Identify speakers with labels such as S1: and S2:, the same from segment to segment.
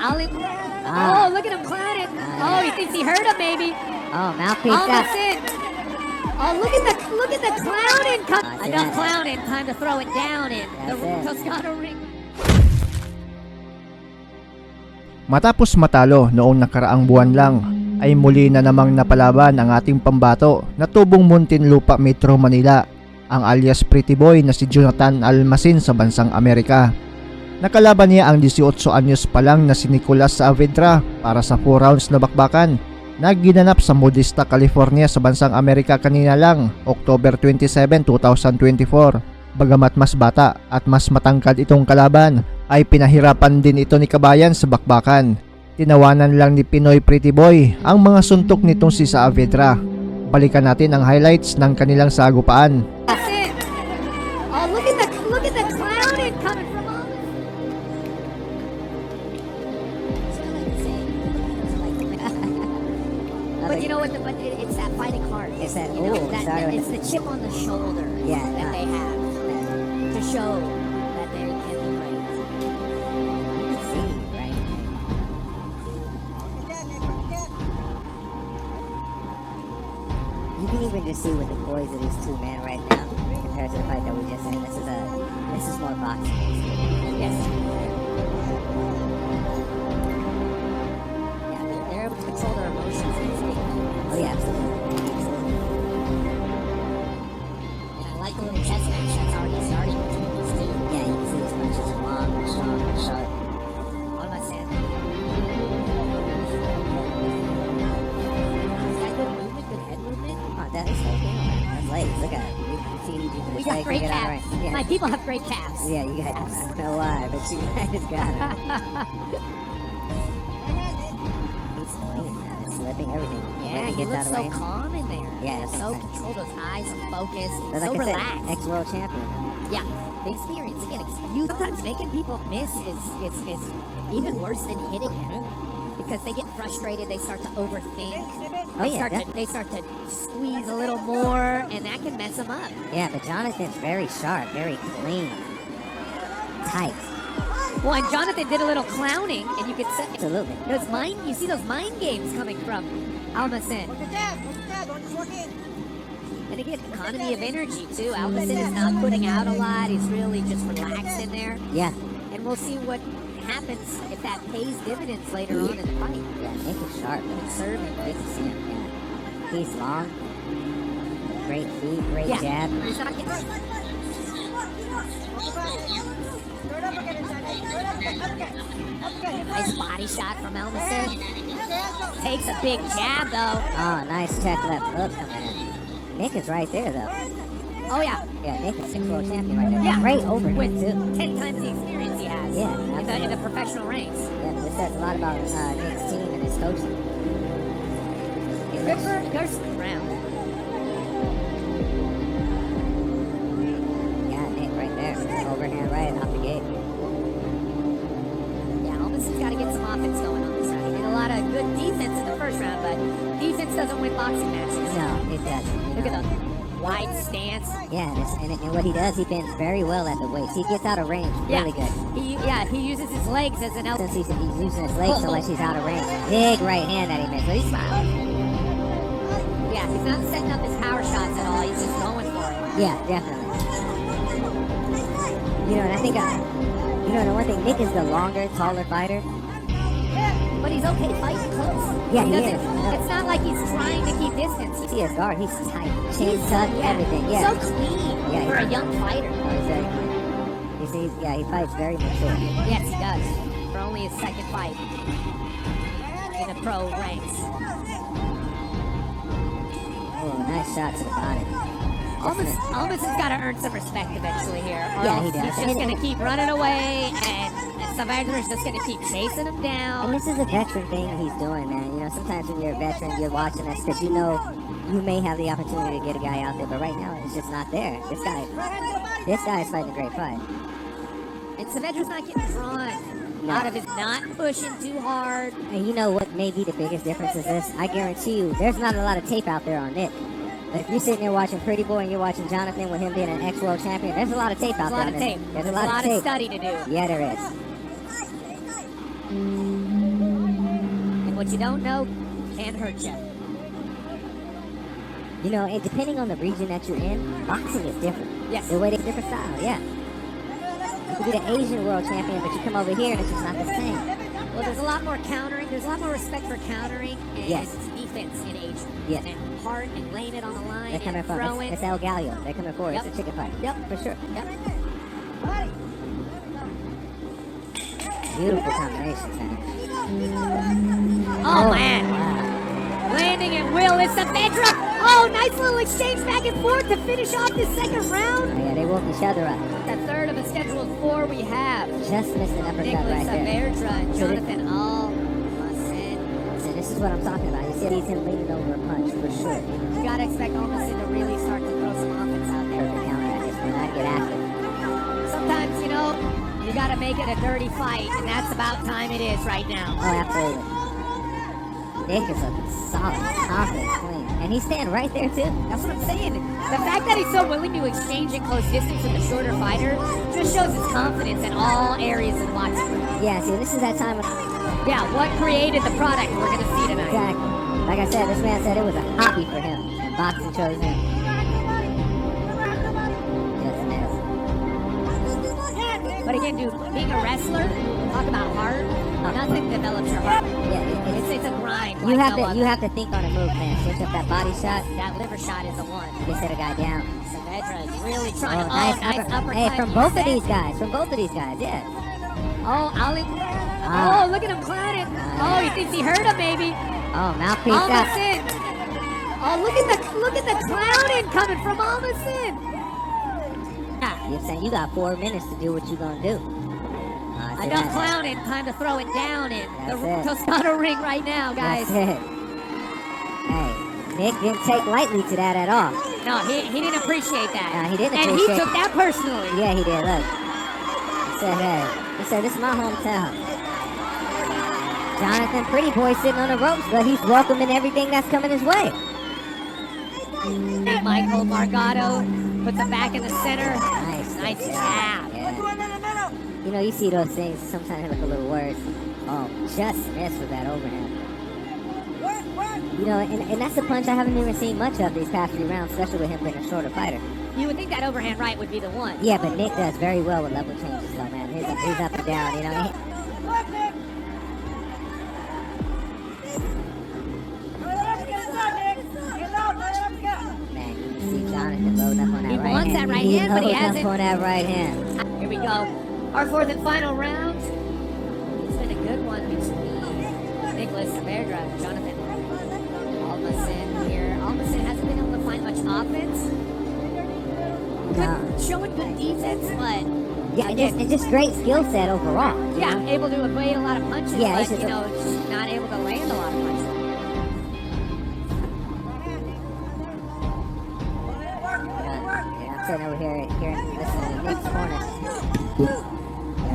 S1: Ollie. Oh, look at him clowning. Oh, he thinks he hurt him, maybe.
S2: Oh, mouthpiece
S1: Almost
S2: up.
S1: in. Oh, look at the clowning. Enough clowning. Time to throw it down in the Toscano ring.
S3: Matapos matalo noong nakaraang buwan lang, ay muli na namang napalaban ang ating pambato na tubong Muntinlupa Metro Manila, ang alias Pretty Boy na si Jonathan Almacin sa bansang Amerika. Nakalaban niya ang 18 anyos pa lang na si Nicolas Saavedra para sa 4 rounds na bakbakan na ginanap sa Modista, California sa bansang Amerika kanina lang, October 27, 2024. Bagamat mas bata at mas matangkad itong kalaban, ay pinahirapan din ito ni Kabayan sa bakbakan. Tinawanan lang ni Pinoy Pretty Boy ang mga suntok nitong si Saavedra. Balikan natin ang highlights ng kanilang sagupaan.
S1: That's it. Oh, look at the clowning coming from all. But you know what? It's that fighting heart.
S2: It's that,
S1: You know, it's the
S2: it's
S1: chip on the shoulder that they have to show that they can be great.
S2: You can see, right? You can even just see with the poise of these two men right now compared to the fight that we just had. This is more boxing.
S1: Yes. Yeah, they're able to control their emotions.
S2: Oh yeah, absolutely.
S1: And I like the little chest match that's already starting between these two.
S2: Yeah, you can see his punches are long, strong, sharp.
S1: What am I saying? He's got good movement, good head movement.
S2: Oh, that is so cool. That's legs. Look at it. You can see he's using
S1: We
S2: his
S1: got
S2: legs to
S1: great
S2: get out of
S1: calves.
S2: range. Yeah.
S1: My people have great calves.
S2: Yeah, you guys. I don't know why, but you guys got it. He's swinging, man. It's slipping everything.
S1: Yeah,
S2: When
S1: he
S2: gets
S1: looks
S2: out of
S1: so
S2: range.
S1: calm in there.
S2: Yeah, that's
S1: so
S2: okay.
S1: control those eyes, so focused,
S2: But
S1: so
S2: like I said,
S1: relaxed.
S2: ex-world champion.
S1: Yeah, the experience. Again, you sometimes making people miss is even worse than hitting him because they get frustrated. They start to overthink.
S2: Oh yeah,
S1: They start to squeeze a little more, and that can mess them up.
S2: yeah, but Jonathan's very sharp, very clean, tight.
S1: Well, and Jonathan did a little clowning, and you could say
S2: Absolutely.
S1: those mind. You see those mind games coming from Almacin. And again, economy of energy too. Almacin is not putting out a lot. He's really just relaxed in there.
S2: Yeah,
S1: And we'll see what happens if that pays dividends later on in the fight.
S2: yeah, Nick is sharp.
S1: And serving,
S2: You
S1: right?
S2: can see him. Yeah, he's long, great feet, great
S1: Yeah.
S2: jab.
S1: He's not getting- Nice body shot from Almacin. Takes a big jab though.
S2: Oh, nice check left hook coming in. Nick is right there though.
S1: Oh yeah.
S2: Yeah, Nick is six-world champion right there.
S1: Yeah.
S2: Great overhand
S1: With
S2: too.
S1: 10 times the experience he has.
S2: Yeah,
S1: in the
S2: absolutely.
S1: professional ranks.
S2: Yeah, this says a lot about Nick's team and his coaching. He
S1: Good
S2: looks-
S1: for Garcia Brown.
S2: Yeah, Nick right there. Overhand right off the gate.
S1: Yeah, Almason's got to get some offense going on this round. He did a lot of good defense in the first round, but defense doesn't win boxing matches.
S2: No, it doesn't.
S1: Look at the wide stance.
S2: Yeah, and what he does, he bends very well at the waist. He gets out of range really good.
S1: He uses his legs as an
S2: Since
S1: elbow.
S2: he's using his legs so much, he's out of range. Big right hand that he missed, but he's smiling.
S1: Yeah, he's not setting up his power shots at all. He's just going for it.
S2: Yeah, definitely. You know, and I think, the one thing, Nick is the longer, taller fighter.
S1: But he's okay fighting close.
S2: Yeah, he
S1: doesn't-
S2: is.
S1: It's not like he's trying to keep distance.
S2: You see his guard, he's tight. Chin tucked, everything, yeah.
S1: So clean
S2: Yeah,
S1: for
S2: yeah.
S1: a young fighter.
S2: Oh, he's very clean. You see, yeah, he fights very mature.
S1: Yes, he does. For only his second fight in the pro ranks.
S2: Oh, nice shot to the body.
S1: Almason's got to earn some respect eventually here. Or
S2: Yeah,
S1: else
S2: he does.
S1: He's just going to keep running away, and Saavedra's just going to keep chasing him
S2: And
S1: down.
S2: this is a veteran thing he's doing, man. You know, sometimes when you're a veteran, you're watching this because you know you may have the opportunity to get a guy out there, but right now it's just not there. This guy is fighting a great fight.
S1: And Saavedra's not getting drawn
S2: No.
S1: out of his not pushing too hard.
S2: And you know what may be the biggest difference is this? I guarantee you, there's not a lot of tape out there on Nick. But if you're sitting there watching Pretty Boy and you're watching Jonathan with him being an ex-world champion, there's a lot of tape out
S1: There's a
S2: there.
S1: lot of tape.
S2: There's a lot of
S1: of
S2: tape.
S1: study to do.
S2: Yeah, there is.
S1: what you don't know can hurt you.
S2: You know, and depending on the region that you're in, boxing is different.
S1: Yes.
S2: The way they different style, yeah. You could be the Asian world champion, but you come over here and it's just not the same.
S1: Well, there's a lot more countering. There's a lot more respect for countering and
S2: Yes.
S1: defense in Asia.
S2: Yes.
S1: And heart and laying it on the line
S2: They're coming
S1: and
S2: from,
S1: throwing.
S2: it's El Gallo. They're coming forward.
S1: Yep.
S2: It's a chicken fight.
S1: Yep.
S2: For sure.
S1: Yep.
S2: Beautiful combination, man.
S1: Oh, man.
S2: Wow.
S1: Landing at will. It's Saavedra. Oh, nice little exchange back and forth to finish off the second round.
S2: Oh, yeah, they woke each other up.
S1: The third of a scheduled 4 we have.
S2: Just missed an uppercut
S1: Nicholas
S2: right there.
S1: Saavedra and
S2: So
S1: Jonathan Almasin.
S2: So this is what I'm talking about. You see him leaning over a punch for sure.
S1: You gotta expect Almasin to really start to throw some offense out there.
S2: Perfect counter at this point. I'd get active.
S1: Sometimes, you know, you gotta make it a dirty fight, and that's about time it is right now.
S2: Oh, absolutely. Nick is looking solid, confident, clean. And he's standing right there, too.
S1: That's what I'm saying. The fact that he's so willing to exchange in close distance with the shorter fighter just shows his confidence in all areas of the boxing room.
S2: Yeah, see, this is that time when...
S1: Yeah, what created the product we're gonna see tonight.
S2: Exactly. Like I said, this man said it was a hobby for him, and boxing chose him. Just missed.
S1: But again, dude, being a wrestler, talk about heart, nothing develops your heart.
S2: Yeah,
S1: It's a grind.
S2: you
S1: like
S2: have
S1: no
S2: to
S1: other.
S2: you have to think on a move, man. Switch up that body shot.
S1: That liver shot is the one.
S2: They set a guy down.
S1: Saavedra is really
S2: Oh,
S1: trying to.
S2: nice,
S1: uppercut.
S2: Hey, from
S1: You
S2: both of
S1: said-
S2: these guys. From both of these guys, yeah.
S1: Oh, Ali.
S2: Ah.
S1: Oh, look at him clowning. Oh, he thinks he hurt him, maybe.
S2: Oh, mouthpiece
S1: Almost
S2: up.
S1: in. Oh, look at the clowning coming from Almost.
S2: You're saying you got 4 minutes to do what you gonna do.
S1: Enough clowning. Time to throw it down in the
S2: That's it.
S1: Toscano ring right now, guys.
S2: That's it. Hey, Nick didn't take lightly to that at all.
S1: No, he didn't appreciate that.
S2: No, he didn't
S1: And
S2: appreciate
S1: he took that personally.
S2: Yeah, he did. Look. He said, hey. He said, this is my hometown. Jonathan Pretty Boy sitting on the ropes, but he's welcoming everything that's coming his way.
S1: Michael Margado puts him back in the center.
S2: Nice
S1: jab.
S2: Yeah. You know, you see those things, sometimes they look a little worse. Oh, just missed with that overhand. You know, and that's a punch I haven't even seen much of these past 3 rounds, especially with him being a shorter fighter.
S1: You would think that overhand right would be the one.
S2: Yeah, but Nick does very well with level changes, though, man. He's up and down, you know. Man, you can see Jonathan loading up on that
S1: He
S2: right
S1: wants
S2: hand.
S1: that right hand, but he
S2: loading up
S1: hasn't.
S2: on that right hand.
S1: Here we go. Our 4th and final round. It's been a good one between Nicholas Saavedra and Jonathan Almasin here. Almasin hasn't been able to find much offense.
S2: No.
S1: Showing good defense, but
S2: Yeah, and just great skill set overall.
S1: yeah, able to evade a lot of punches,
S2: Yeah, it's
S1: but
S2: just
S1: you know, just not able to land a lot of punches.
S2: Yeah, I'm sitting over here listening to Nick's corner.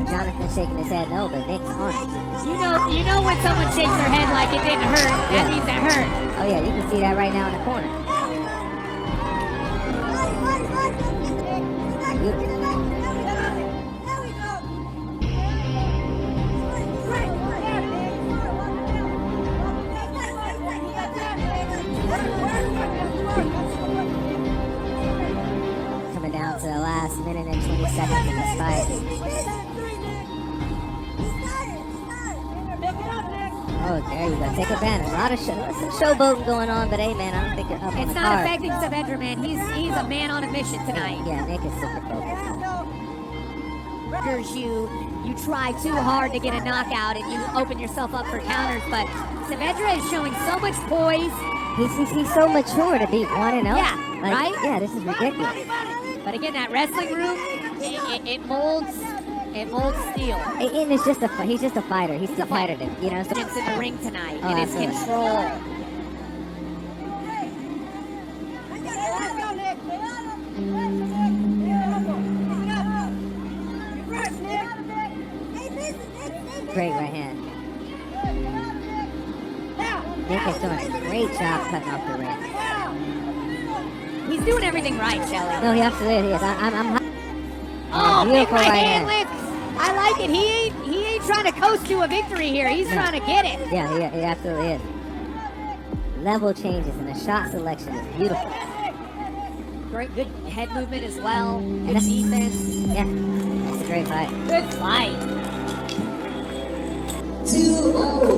S2: Jonathan shaking his head no, but Nick's on it.
S1: You know when someone shakes their head like it didn't hurt, that
S2: Yeah.
S1: means it hurt.
S2: Oh yeah, you can see that right now in the corner. Beautiful. Coming down to the last minute and 20 seconds in this fight. Oh, there you go. Take advantage. A lot of some showboating going on, but hey, man, I don't think you're up on
S1: It's
S2: the
S1: not
S2: card.
S1: affecting Saavedra, man. He's a man on a mission tonight.
S2: Yeah, Nick is super focused.
S1: You try too hard to get a knockout and you open yourself up for counters, but Saavedra is showing so much poise.
S2: He's so mature to be 1-0.
S1: Yeah,
S2: Like,
S1: right?
S2: Yeah, this is ridiculous.
S1: But again, that wrestling room, it molds steel.
S2: And it's just he's just a fighter. He's competitive, you know. So,
S1: It's in the ring tonight.
S2: Oh,
S1: It is
S2: absolutely.
S1: control.
S2: great right hand. Nick is doing a great job cutting off the ring.
S1: He's doing everything right, Shelly.
S2: No, he absolutely is. I'm
S1: Oh, big
S2: beautiful
S1: right
S2: right
S1: hand
S2: hand.
S1: lift. I like it. He ain't trying to coast to a victory here. He's trying to get it.
S2: Yeah, he absolutely is. Level changes and the shot selection is beautiful.
S1: Great, good head movement as well.
S2: And
S1: Good defense.
S2: Yeah, it's a great fight.
S1: Good fight.
S4: 2-0.